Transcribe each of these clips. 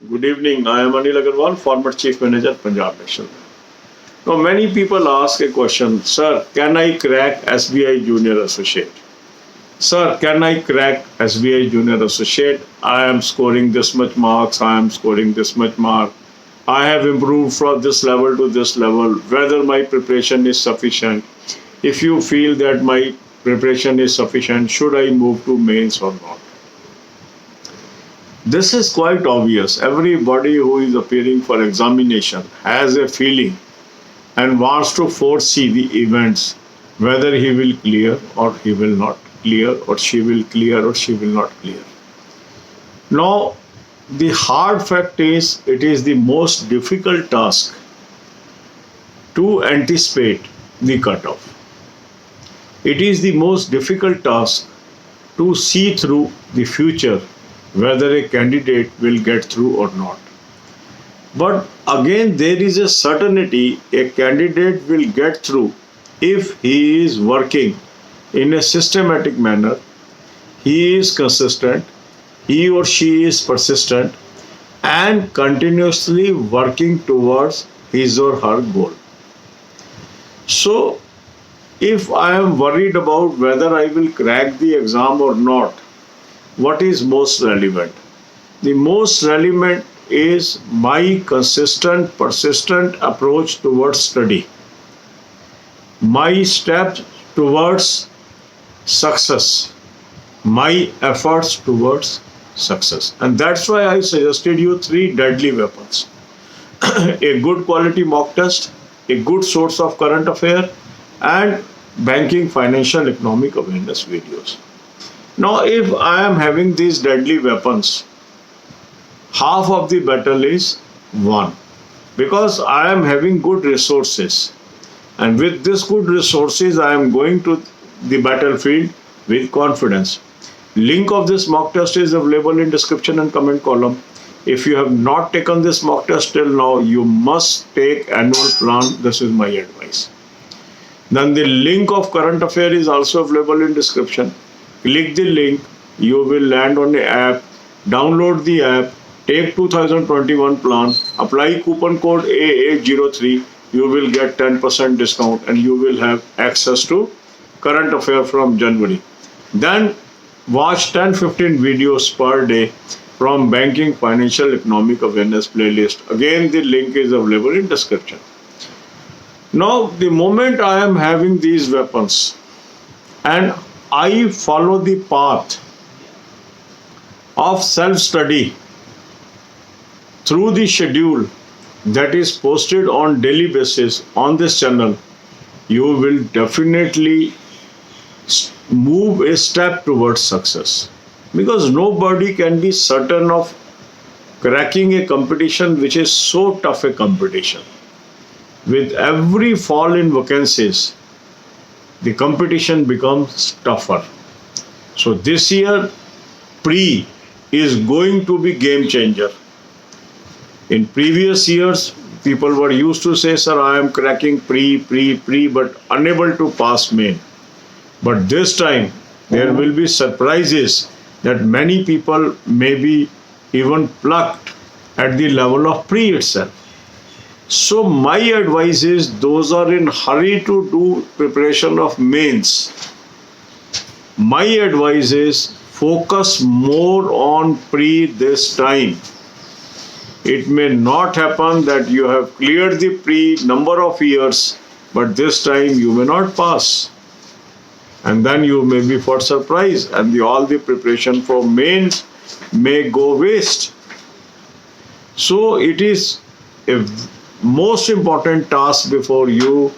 Good evening. I am Anil Agarwal, former Chief Manager, Punjab National Bank. Now, many people ask a question, Sir, can I crack SBI Junior Associate? Sir, can I crack SBI Junior Associate? I am scoring this much marks, I am scoring this much mark. I have improved from this level to this level, whether my preparation is sufficient. If you feel that my preparation is sufficient, should I move to mains or not? This is quite obvious. Everybody who is appearing for examination has a feeling and wants to foresee the events, whether he will clear or he will not clear, or she will clear or she will not clear. Now, the hard fact is it is the most difficult task to anticipate the cutoff. It is the most difficult task to see through the future, whether a candidate will get through or not. But again, there is a certainty a candidate will get through if he is working in a systematic manner, he is consistent, he or she is persistent, and continuously working towards his or her goal. So, if I am worried about whether I will crack the exam or not, what is most relevant? The most relevant is my consistent, persistent approach towards study, my steps towards success, my efforts towards success. And that's why I suggested you three deadly weapons: a good quality mock test, a good source of current affair, and banking, financial, economic awareness videos. Now, if I am having these deadly weapons, half of the battle is won, because I am having good resources, and with this good resources I am going to the battlefield with confidence. Link of this mock test is available in description and comment column. If you have not taken this mock test till now, you must take annual plan. This is my advice. Then the link of current affair is also available in description. Click the link, you will land on the app, download the app, take 2021 plan, apply coupon code AA03, you will get 10% discount and you will have access to current affair from January. Then watch 10-15 videos per day from banking, financial, economic awareness playlist. Again, the link is available in description. Now, the moment I am having these weapons and I follow the path of self-study through the schedule that is posted on daily basis on this channel, you will definitely move a step towards success, because nobody can be certain of cracking a competition which is so tough a competition. With every fall in vacancies, the competition becomes tougher. So this year, pre is going to be game changer. In previous years, people were used to say, Sir, I am cracking pre, but unable to pass main. But this time, there will be surprises that many people may be even plucked at the level of pre itself. So my advice is, those are in hurry to do preparation of mains, my advice is focus more on pre this time. It may not happen that you have cleared the pre number of years, but this time you may not pass. And then you may be for surprise, and all the preparation for mains may go waste. So it is a most important task before you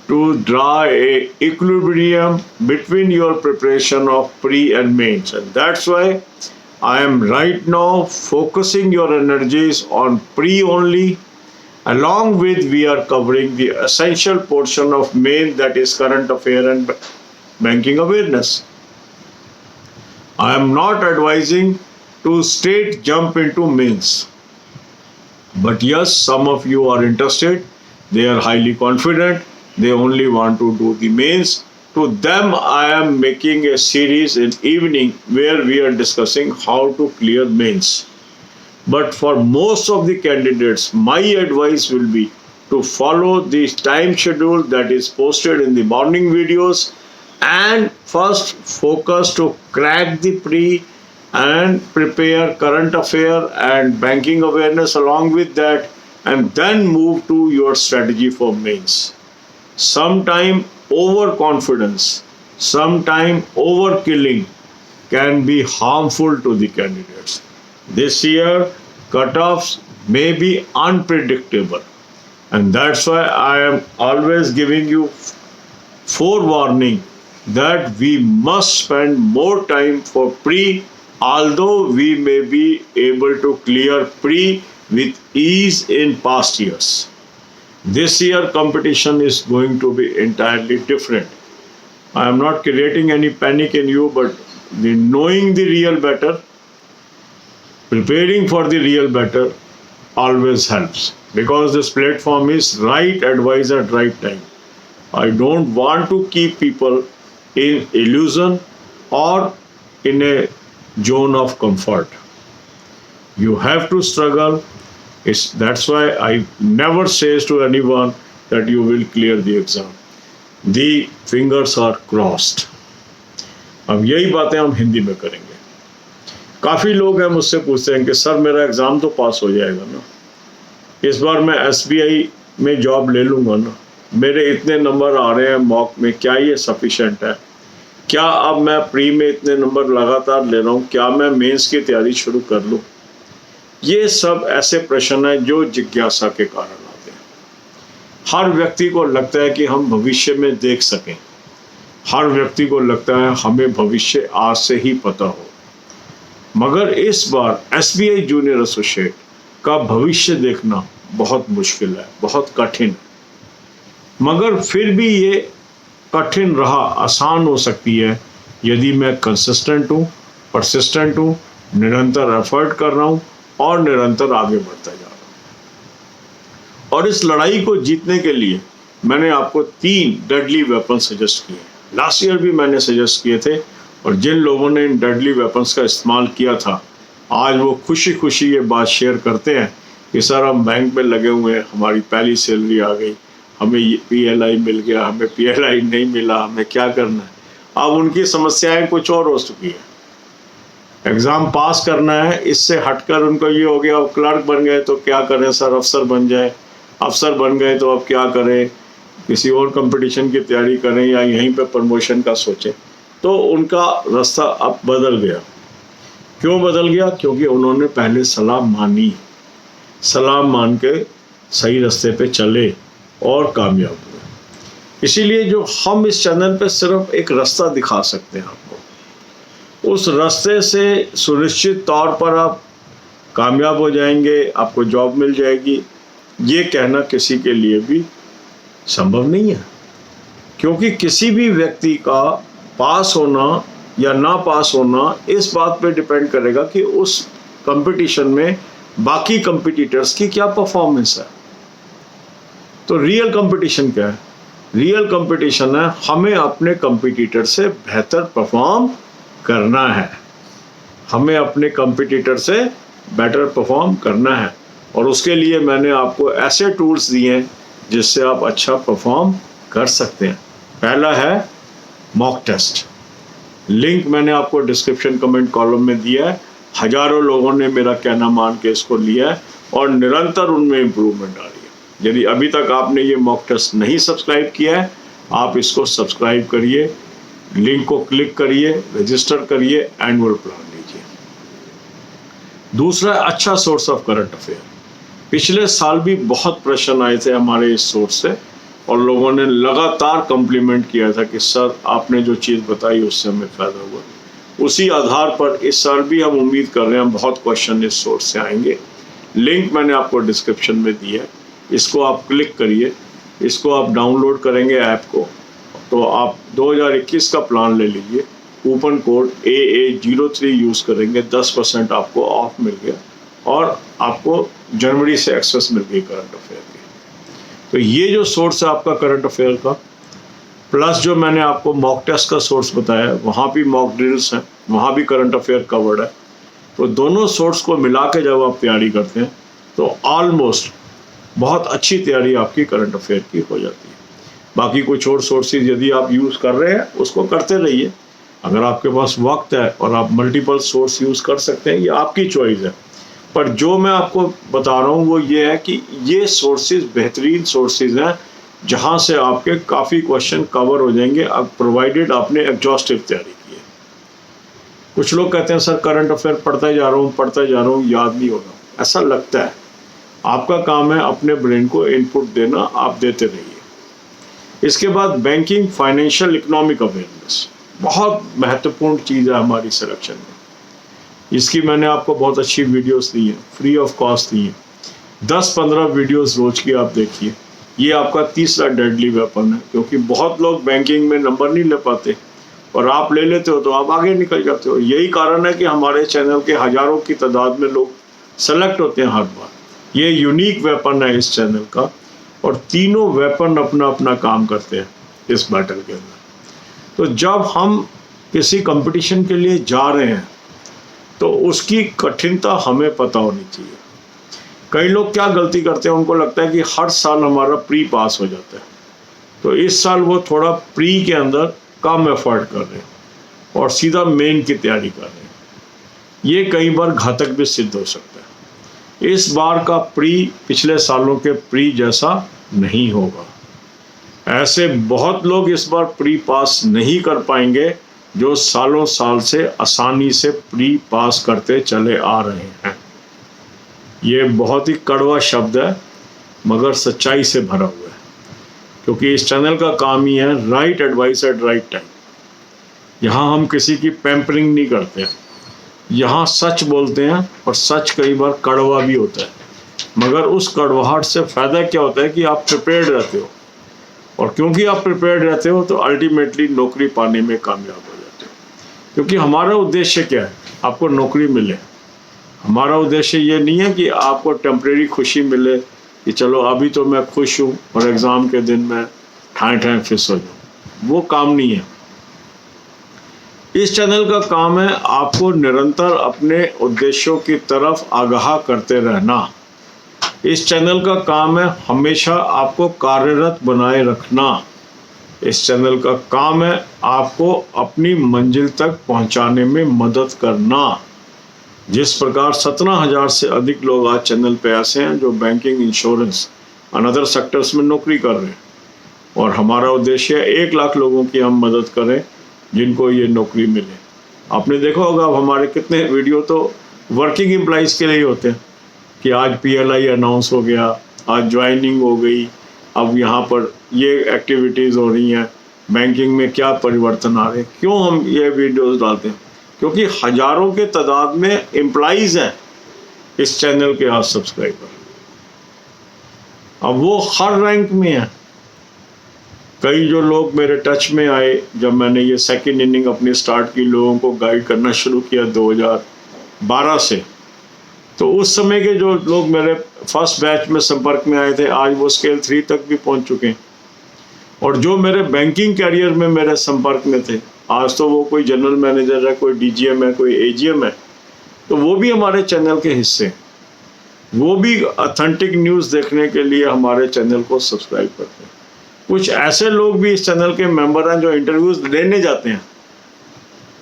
to draw a equilibrium between your preparation of pre and mains. And that's why I am right now focusing your energies on pre only. Along with, we are covering the essential portion of main, that is current affair and banking awareness. I am not advising to straight jump into mains. But yes, some of you are interested. They are highly confident. They only want to do the mains. To them, I am making a series in evening where we are discussing how to clear mains. But for most of the candidates, my advice will be to follow the time schedule that is posted in the morning videos, and first focus to crack the pre and prepare current affair and banking awareness along with that, and then move to your strategy for mains. Sometime overconfidence, sometime overkilling can be harmful to the candidates. This year, cutoffs may be unpredictable, and that's why I am always giving you forewarning that we must spend more time for pre, although we may be able to clear pre with ease in past years. This year competition is going to be entirely different. I am not creating any panic in you, but the knowing the real better, preparing for the real better always helps, because this platform is right advice at right time. I don't want to keep people in illusion or in a zone of comfort. You have to struggle. That's why I never says to anyone that you will clear the exam. The fingers are crossed. अब यही बातें हम हिंदी में करेंगे। काफ़ी लोग हैं मुझसे पूछते हैं कि सर मेरा एग्ज़ाम तो पास हो जाएगा ना, इस बार मैं SBI में जॉब ले लूँगा ना, मेरे इतने नंबर आ रहे हैं मॉक में, क्या ये सफिशेंट है? क्या अब मैं प्री में इतने नंबर लगातार ले रहा हूँ, क्या मैं मेंस की तैयारी शुरू कर लूँ? ये सब ऐसे प्रश्न हैं जो जिज्ञासा के कारण आते हैं। हर व्यक्ति को लगता है कि हम भविष्य में देख सकें, हर व्यक्ति को लगता है हमें भविष्य आज से ही पता हो, मगर इस बार SBI जूनियर एसोसिएट का भविष्य देखना बहुत मुश्किल है, बहुत कठिन है। मगर फिर भी ये कठिन रहा आसान हो सकती है यदि मैं कंसिस्टेंट हूँ, परसिस्टेंट हूँ, निरंतर एफर्ट कर रहा हूँ और निरंतर आगे बढ़ता जा रहा हूँ। और इस लड़ाई को जीतने के लिए मैंने आपको 3 डेडली वेपन सजेस्ट किए। लास्ट ईयर भी मैंने सजेस्ट किए थे, और जिन लोगों ने इन डेडली वेपन्स का इस्तेमाल किया था आज वो खुशी खुशी ये बात शेयर करते हैं कि सर हम बैंक में लगे हुए हैं, हमारी पहली सैलरी आ गई, हमें PLI मिल गया, हमें PLI नहीं मिला, हमें क्या करना है। अब उनकी समस्याएं कुछ और हो चुकी है। एग्ज़ाम पास करना है, इससे हटकर उनको ये हो गया अब क्लर्क बन गए तो क्या करें सर, अफसर बन जाए, अफसर बन गए तो अब क्या करें, किसी और कंपटीशन की तैयारी करें या यहीं पे प्रमोशन का सोचें। तो उनका रास्ता अब बदल गया। क्यों बदल गया? क्योंकि उन्होंने पहले सलाह मानी, सलाह मान के सही रास्ते पे चले और कामयाब हुए। इसीलिए जो हम इस चैनल पे सिर्फ एक रास्ता दिखा सकते हैं आपको, उस रास्ते से सुनिश्चित तौर पर आप कामयाब हो जाएंगे, आपको जॉब मिल जाएगी, ये कहना किसी के लिए भी संभव नहीं है। क्योंकि किसी भी व्यक्ति का पास होना या ना पास होना इस बात पे डिपेंड करेगा कि उस कंपटीशन में बाकी कंपटीटर्स की क्या परफॉर्मेंस है। तो रियल कंपटीशन क्या है? रियल कंपटीशन है हमें अपने कंपटीटर से बेहतर परफॉर्म करना है, हमें अपने कंपटीटर से बेटर परफॉर्म करना है। और उसके लिए मैंने आपको ऐसे टूल्स दिए हैं जिससे आप अच्छा परफॉर्म कर सकते हैं। पहला है मॉक टेस्ट, लिंक मैंने आपको डिस्क्रिप्शन कमेंट कॉलम में दिया है। हजारों लोगों ने मेरा कहना मान के इसको लिया है और निरंतर उनमें इम्प्रूवमेंट आ रही है। यदि अभी तक आपने ये मॉक टेस्ट नहीं सब्सक्राइब किया है, आप इसको सब्सक्राइब करिए, लिंक को क्लिक करिए, रजिस्टर करिए, एनुअल प्लान लीजिए। दूसरा, अच्छा सोर्स ऑफ करंट अफेयर। पिछले साल भी बहुत प्रश्न आए थे हमारे इस सोर्स से और लोगों ने लगातार कम्प्लीमेंट किया था कि सर आपने जो चीज़ बताई उससे हमें फ़ायदा हुआ। उसी आधार पर इस साल भी हम उम्मीद कर रहे हैं बहुत क्वेश्चन इस सोर्स से आएंगे। लिंक मैंने आपको डिस्क्रिप्शन में दिया है, इसको आप क्लिक करिए, इसको आप डाउनलोड करेंगे ऐप को तो आप 2021 का प्लान ले लीजिए, कूपन कोड AA03 यूज़ करेंगे, 10% आपको ऑफ मिल गया और आपको जनवरी से एक्सेस मिल गई करंट अफेयर की। तो ये जो सोर्स है आपका करंट अफेयर का, प्लस जो मैंने आपको मॉक टेस्ट का सोर्स बताया, वहाँ भी मॉक ड्रिल्स हैं, वहाँ भी करंट अफेयर कवर्ड है। तो दोनों सोर्स को मिला के जब आप तैयारी करते हैं तो ऑलमोस्ट बहुत अच्छी तैयारी आपकी करंट अफेयर की हो जाती है। बाकी कुछ और सोर्सेज यदि आप यूज़ कर रहे हैं उसको करते रहिए। अगर आपके पास वक्त है और आप मल्टीपल सोर्स यूज़ कर सकते हैं, ये आपकी चॉइस है। पर जो मैं आपको बता रहा हूँ वो ये है कि ये सोर्सेज बेहतरीन सोर्सेज हैं जहाँ से आपके काफ़ी क्वेश्चन कवर हो जाएंगे, प्रोवाइडेड आपने एग्जॉस्टिव तैयारी की है। कुछ लोग कहते हैं सर करंट अफेयर पढ़ता जा रहा हूँ याद नहीं हो रहा। ऐसा लगता है, आपका काम है अपने ब्रेन को इनपुट देना, आप देते रहिए। इसके बाद बैंकिंग, फाइनेंशियल, इकोनॉमिक अवेयरनेस बहुत महत्वपूर्ण चीज़ है हमारी सिलेक्शन में। इसकी मैंने आपको बहुत अच्छी वीडियोस दी हैं, फ्री ऑफ कॉस्ट दी हैं। 10-15 वीडियोस रोज की आप देखिए। ये आपका तीसरा डेडली वेपन है, क्योंकि बहुत लोग बैंकिंग में नंबर नहीं ले पाते और आप ले लेते हो तो आप आगे निकल जाते हो। यही कारण है कि हमारे चैनल के हज़ारों की तादाद में लोग सेलेक्ट होते हैं हर बार। ये यूनिक वेपन है इस चैनल का, और तीनों वेपन अपना अपना काम करते हैं इस बैटल के अंदर। तो जब हम किसी कंपटीशन के लिए जा रहे हैं तो उसकी कठिनता हमें पता होनी चाहिए। कई लोग क्या गलती करते हैं, उनको लगता है कि हर साल हमारा प्री पास हो जाता है, तो इस साल वो थोड़ा प्री के अंदर कम एफर्ट कर रहे हैं और सीधा मेन की तैयारी कर रहे हैं। ये कई बार घातक भी सिद्ध हो सकता है। इस बार का प्री पिछले सालों के प्री जैसा नहीं होगा। ऐसे बहुत लोग इस बार प्री पास नहीं कर पाएंगे जो सालों साल से आसानी से प्री पास करते चले आ रहे हैं। ये बहुत ही कड़वा शब्द है मगर सच्चाई से भरा हुआ है, क्योंकि इस चैनल का काम ही है right advice eight right time. यहाँ हम किसी की पैम्परिंग नहीं करते हैं, यहाँ सच बोलते हैं, और सच कई बार कड़वा भी होता है। मगर उस कड़वाहट से फ़ायदा क्या होता है कि आप प्रिपेयर्ड रहते हो, और क्योंकि आप प्रिपेयर्ड रहते हो तो अल्टीमेटली नौकरी पाने में कामयाब हो जाते हो। क्योंकि हमारा उद्देश्य क्या है, आपको नौकरी मिले। हमारा उद्देश्य ये नहीं है कि आपको टेम्परेरी खुशी मिले कि चलो अभी तो मैं खुश हूँ और एग्ज़ाम के दिन मैं ठाए फिस हो जाऊँ, वो काम नहीं है। इस चैनल का काम है आपको निरंतर अपने उद्देश्यों की तरफ आगाह करते रहना। इस चैनल का काम है हमेशा आपको कार्यरत बनाए रखना। इस चैनल का काम है आपको अपनी मंजिल तक पहुंचाने में मदद करना। जिस प्रकार 17,000 से अधिक लोग आज चैनल पे ऐसे हैं जो बैंकिंग, इंश्योरेंस, अनदर सेक्टर्स में नौकरी कर रहे हैं, और हमारा उद्देश्य है 1 लाख लोगों की हम मदद करें जिनको ये नौकरी मिले। आपने देखा होगा अब हमारे कितने वीडियो तो वर्किंग एम्प्लॉइज़ के लिए होते हैं कि आज PLI अनाउंस हो गया, आज ज्वाइनिंग हो गई, अब यहाँ पर ये एक्टिविटीज़ हो रही हैं, बैंकिंग में क्या परिवर्तन आ रहे हैं। क्यों हम ये वीडियोस डालते हैं? क्योंकि हज़ारों के तादाद में एम्प्लॉइज़ हैं इस चैनल के आज सब्सक्राइबर। अब वो हर रैंक में हैं। कई जो लोग मेरे टच में आए जब मैंने ये सेकंड इनिंग अपनी स्टार्ट की, लोगों को गाइड करना शुरू किया 2012 से, तो उस समय के जो लोग मेरे फर्स्ट बैच में संपर्क में आए थे आज वो स्केल 3 तक भी पहुंच चुके हैं। और जो मेरे बैंकिंग कैरियर में मेरे संपर्क में थे आज तो वो कोई जनरल मैनेजर है, कोई DGM है, कोई AGM है, तो वो भी हमारे चैनल के हिस्से हैं। वो भी ऑथेंटिक न्यूज़ देखने के लिए हमारे चैनल को सब्सक्राइब करते हैं। कुछ ऐसे लोग भी इस चैनल के मेंबर हैं जो इंटरव्यूज़ लेने जाते हैं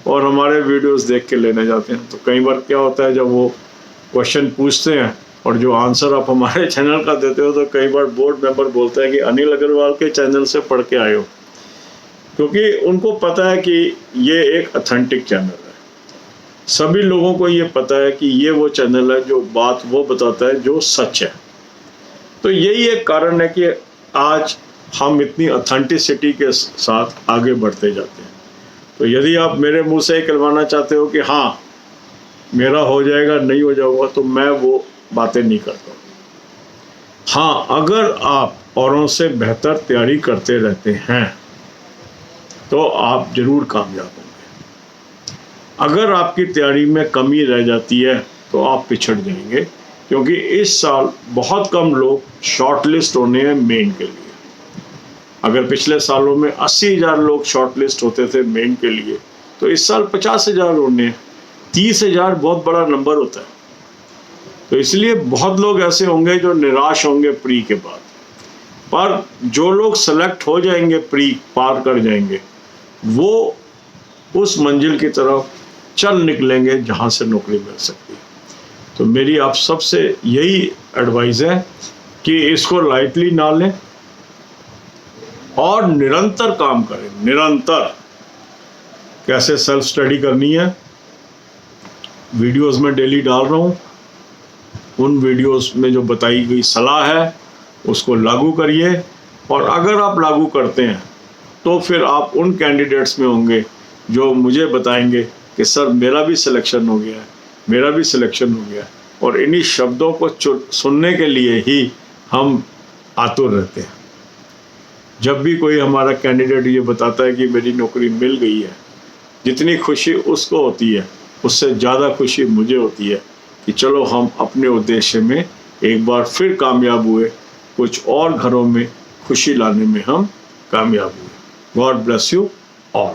और हमारे वीडियोस देख के लेने जाते हैं। तो कई बार क्या होता है, जब वो क्वेश्चन पूछते हैं और जो आंसर आप हमारे चैनल का देते हो तो कई बार बोर्ड मेंबर बोलते हैं कि अनिल अग्रवाल के चैनल से पढ़ के आए हो, क्योंकि उनको पता है कि ये एक ऑथेंटिक चैनल है। सभी लोगों को ये पता है कि ये वो चैनल है जो बात वो बताता है जो सच है। तो यही एक कारण है कि आज हम इतनी ऑथेंटिसिटी के साथ आगे बढ़ते जाते हैं। तो यदि आप मेरे मुंह से कहलवाना चाहते हो कि हाँ मेरा हो जाएगा, नहीं हो जाएगा, तो मैं वो बातें नहीं करता। हाँ, अगर आप औरों से बेहतर तैयारी करते रहते हैं तो आप जरूर कामयाब होंगे। अगर आपकी तैयारी में कमी रह जाती है तो आप पिछड़ जाएंगे, क्योंकि इस साल बहुत कम लोग शॉर्टलिस्ट होने हैं मेन के लिए। अगर पिछले सालों में 80,000 लोग शॉर्टलिस्ट होते थे मेन के लिए, तो इस साल 50,000 होने हैं। 30,000 बहुत बड़ा नंबर होता है। तो इसलिए बहुत लोग ऐसे होंगे जो निराश होंगे प्री के बाद, पर जो लोग सेलेक्ट हो जाएंगे, प्री पार कर जाएंगे, वो उस मंजिल की तरफ चल निकलेंगे जहां से नौकरी मिल सकती है। तो मेरी आप सबसे यही एडवाइस है कि इसको लाइटली ना लें और निरंतर काम करें। निरंतर कैसे सेल्फ स्टडी करनी है, वीडियोस में डेली डाल रहा हूँ। उन वीडियोस में जो बताई गई सलाह है उसको लागू करिए, और अगर आप लागू करते हैं तो फिर आप उन कैंडिडेट्स में होंगे जो मुझे बताएंगे कि सर मेरा भी सिलेक्शन हो गया है, मेरा भी सिलेक्शन हो गया है। और इन्हीं शब्दों को सुनने के लिए ही हम आतुर रहते हैं। जब भी कोई हमारा कैंडिडेट ये बताता है कि मेरी नौकरी मिल गई है, जितनी खुशी उसको होती है उससे ज़्यादा खुशी मुझे होती है कि चलो हम अपने उद्देश्य में एक बार फिर कामयाब हुए, कुछ और घरों में खुशी लाने में हम कामयाब हुए। God bless you all.